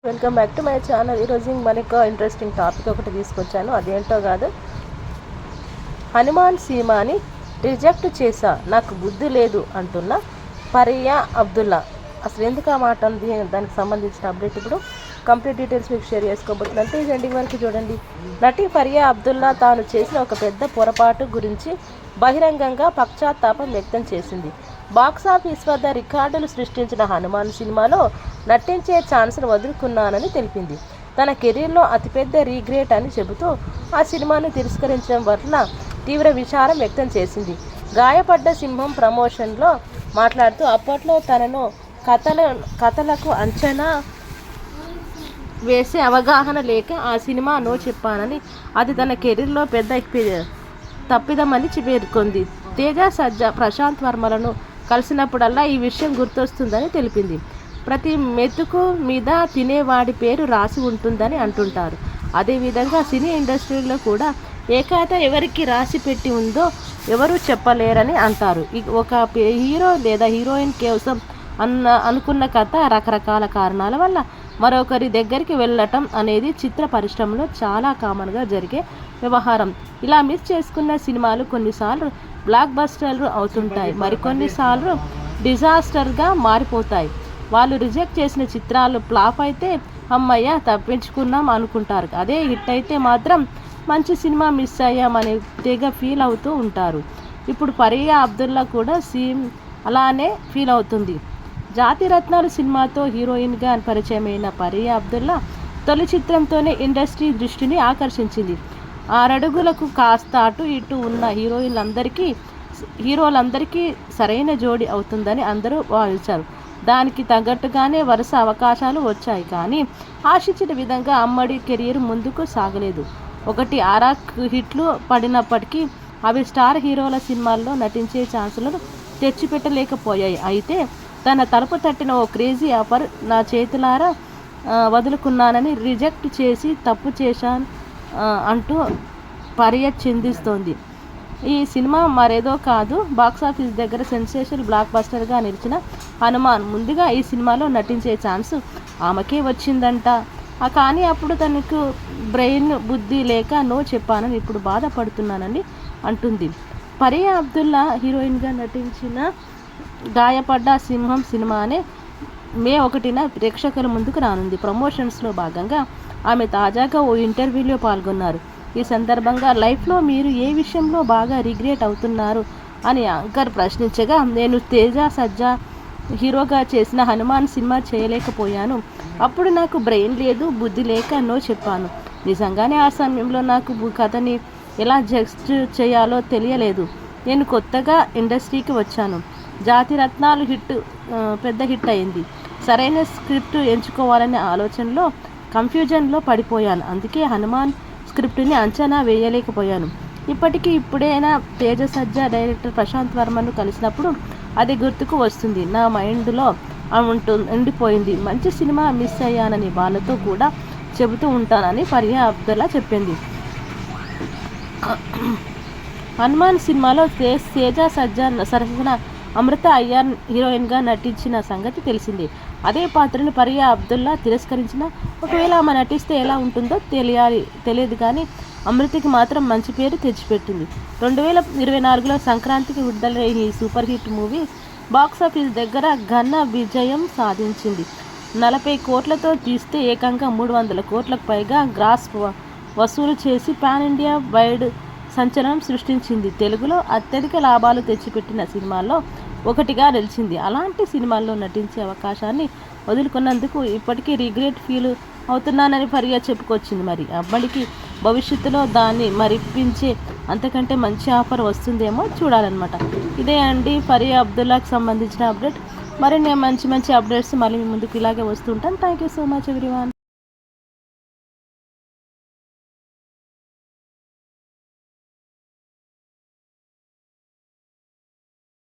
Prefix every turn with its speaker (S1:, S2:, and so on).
S1: Welcome back to my channel. ఈరోజు మనకు interesting topic ఒకటి తీసుకొచ్చాను. అదేంటో కాదు, హనుమాన్ సినిమాని రిజెక్ట్ చేశా, నాకు బుద్ధి లేదు అంటున్న ఫరియా అబ్దుల్లా. అసలు ఎందుకు ఆ మాట ఉంది, దానికి సంబంధించిన అప్డేట్ ఇప్పుడు కంప్లీట్ డీటెయిల్స్ మీకు షేర్ చేసుకోబోతున్నాను. ప్లీజ్ ఎండింగ్ వరకు చూడండి. నటి ఫరియా అబ్దుల్లా తాను చేసిన ఒక పెద్ద పొరపాటు గురించి బహిరంగంగా పశ్చాత్తాపం వ్యక్తం చేసింది. బాక్సాఫీస్ వద్ద రికార్డులు సృష్టించిన హనుమాన్ సినిమాలో నటించే ఛాన్స్ను వదులుకున్నానని తెలిపింది. తన కెరీర్లో అతిపెద్ద రీగ్రేట్ అని చెబుతూ ఆ సినిమాను తిరస్కరించడం వల్ల తీవ్ర విచారం వ్యక్తం చేసింది. గాయపడ్డ సింహం ప్రమోషన్లో మాట్లాడుతూ అప్పట్లో తనను కథలకు అంచనా వేసే అవగాహన లేక ఆ సినిమా నో చెప్పానని, అది తన కెరీర్లో పెద్ద తప్పిదమని పేర్కొంది. తేజ సజ్జా, ప్రశాంత్ వర్మలను కలిసినప్పుడల్లా ఈ విషయం గుర్తొస్తుందని తెలిపింది. ప్రతి మెతుకు మీద తినేవాడి పేరు రాసి ఉంటుందని అంటుంటారు. అదేవిధంగా సినీ ఇండస్ట్రీలో కూడా ఏ కథ ఎవరికి రాసి పెట్టి ఉందో ఎవరూ చెప్పలేరని అంటారు. ఒక హీరో లేదా హీరోయిన్ కోసం అనుకున్న కథ రకరకాల కారణాల వల్ల మరొకరి దగ్గరికి వెళ్ళటం అనేది చిత్ర పరిశ్రమలో చాలా కామన్గా జరిగే వ్యవహారం. ఇలా మిస్ చేసుకున్న సినిమాలు కొన్నిసార్లు బ్లాక్ బస్టర్లు అవుతుంటాయి, మరికొన్నిసార్లు డిజాస్టర్గా మారిపోతాయి. వాళ్ళు రిజెక్ట్ చేసిన చిత్రాలు ఫ్లాప్ అయితే అమ్మయ్య తప్పించుకున్నాం అనుకుంటారు. అదే హిట్ అయితే మాత్రం మంచి సినిమా మిస్ అయ్యామని తెగ ఫీల్ అవుతూ ఉంటారు. ఇప్పుడు ఫరియా అబ్దుల్లా కూడా అలానే ఫీల్ అవుతుంది. జాతిరత్నాలు సినిమాతో హీరోయిన్గా పరిచయమైన ఫరియా అబ్దుల్లా తొలి చిత్రంతోనే ఇండస్ట్రీ దృష్టిని ఆకర్షించింది. 6 అడుగులకు కాస్త అటు ఇటు ఉన్న హీరోలందరికీ సరైన జోడి అవుతుందని అందరూ భావించారు. దానికి తగ్గట్టుగానే వరుస అవకాశాలు వచ్చాయి. కానీ ఆశించిన విధంగా అమ్మడి కెరీర్ ముందుకు సాగలేదు. 1 ఆరాక్ హిట్లు పడినప్పటికీ అవి స్టార్ హీరోల సినిమాల్లో నటించే ఛాన్సులను తెచ్చిపెట్టలేకపోయాయి. అయితే తన తలుపు తట్టిన ఓ క్రేజీ ఆఫర్ నా చేతులారా వదులుకున్నానని రిజెక్ట్ చేసి తప్పు చేశాను అంటూ ఫరియా చిందిస్తోంది. ఈ సినిమా మరేదో కాదు, బాక్సాఫీస్ దగ్గర సెన్సేషనల్ బ్లాక్ బస్టర్గా నిలిచిన హనుమాన్. ముందుగా ఈ సినిమాలో నటించే ఛాన్స్ ఆమెకే వచ్చిందంట. కానీ అప్పుడు తనకు బ్రెయిన్ బుద్ధి లేక నో చెప్పానని ఇప్పుడు బాధపడుతున్నానని అంటుంది. ఫరియా అబ్దుల్లా హీరోయిన్గా నటించిన గాయపడ్డ సింహం సినిమానే మే 1న ప్రేక్షకుల ముందుకు రానుంది. ప్రమోషన్స్లో భాగంగా ఆమె తాజాగా ఓ ఇంటర్వ్యూలో పాల్గొన్నారు. ఈ సందర్భంగా లైఫ్లో మీరు ఏ విషయంలో బాగా రిగ్రెట్ అవుతున్నారు అని యాంకర్ ప్రశ్నించగా, నేను తేజ సజ్జా హీరోగా చేసిన హనుమాన్ సినిమా చేయలేకపోయాను. అప్పుడు నాకు బ్రెయిన్ లేదు, బుద్ధి లేక నో చెప్పాను. నిజంగానే ఆ సమయంలో నాకు కథని ఎలా జస్ట్ చేయాలో తెలియలేదు. నేను కొత్తగా ఇండస్ట్రీకి వచ్చాను. జాతిరత్నాలు పెద్ద హిట్ అయింది. సరైన స్క్రిప్ట్ ఎంచుకోవాలనే ఆలోచనలో కన్ఫ్యూజన్లో పడిపోయాను. అందుకే హనుమాన్ స్క్రిప్ట్ని అంచనా వేయలేకపోయాను. ఇప్పుడైనా తేజ సజ్జా, డైరెక్టర్ ప్రశాంత్ వర్మను కలిసినప్పుడు అది గుర్తుకు వస్తుంది. నా మైండ్లో ఉండిపోయింది. మంచి సినిమా మిస్ అయ్యానని వాళ్ళతో కూడా చెబుతూ ఉంటానని ఫరియా అబ్దుల్లా చెప్పింది. హనుమాన్ సినిమాలో తేజ సజ్జా సరసన అమృత అయ్యర్ హీరోయిన్గా నటించిన సంగతి తెలిసిందే. అదే పాత్రను ఫరియా అబ్దుల్లా తిరస్కరించిన, ఒకవేళ ఆమె నటిస్తే ఎలా ఉంటుందో తెలియదు. కానీ అమృతకి మాత్రం మంచి పేరు తెచ్చిపెట్టింది. 2024లో సంక్రాంతికి విడుదలైన ఈ సూపర్ హిట్ మూవీ బాక్సాఫీస్ దగ్గర ఘన విజయం సాధించింది. 40 కోట్లతో తీస్తే ఏకంగా 300 కోట్లకు పైగా గ్రాస్ వసూలు చేసి పాన్ ఇండియా వైడ్ సంచలనం సృష్టించింది. తెలుగులో అత్యధిక లాభాలు తెచ్చిపెట్టిన సినిమాల్లో ఒకటిగా నిలిచింది. అలాంటి సినిమాల్లో నటించే అవకాశాన్ని వదులుకున్నందుకు ఇప్పటికీ రిగ్రెట్ ఫీల్ అవుతున్నానని ఫరియా చెప్పుకొచ్చింది. మరి అమ్మడికి భవిష్యత్తులో దాన్ని మరిపించే అంతకంటే మంచి ఆఫర్ వస్తుందేమో చూడాలన్నమాట. ఇదే అండి ఫరియా అబ్దుల్లాకి సంబంధించిన అప్డేట్. మరిన్ని మంచి అప్డేట్స్ మళ్ళీ మీ ముందుకు ఇలాగే వస్తుంటాను. Thank you so much everyone.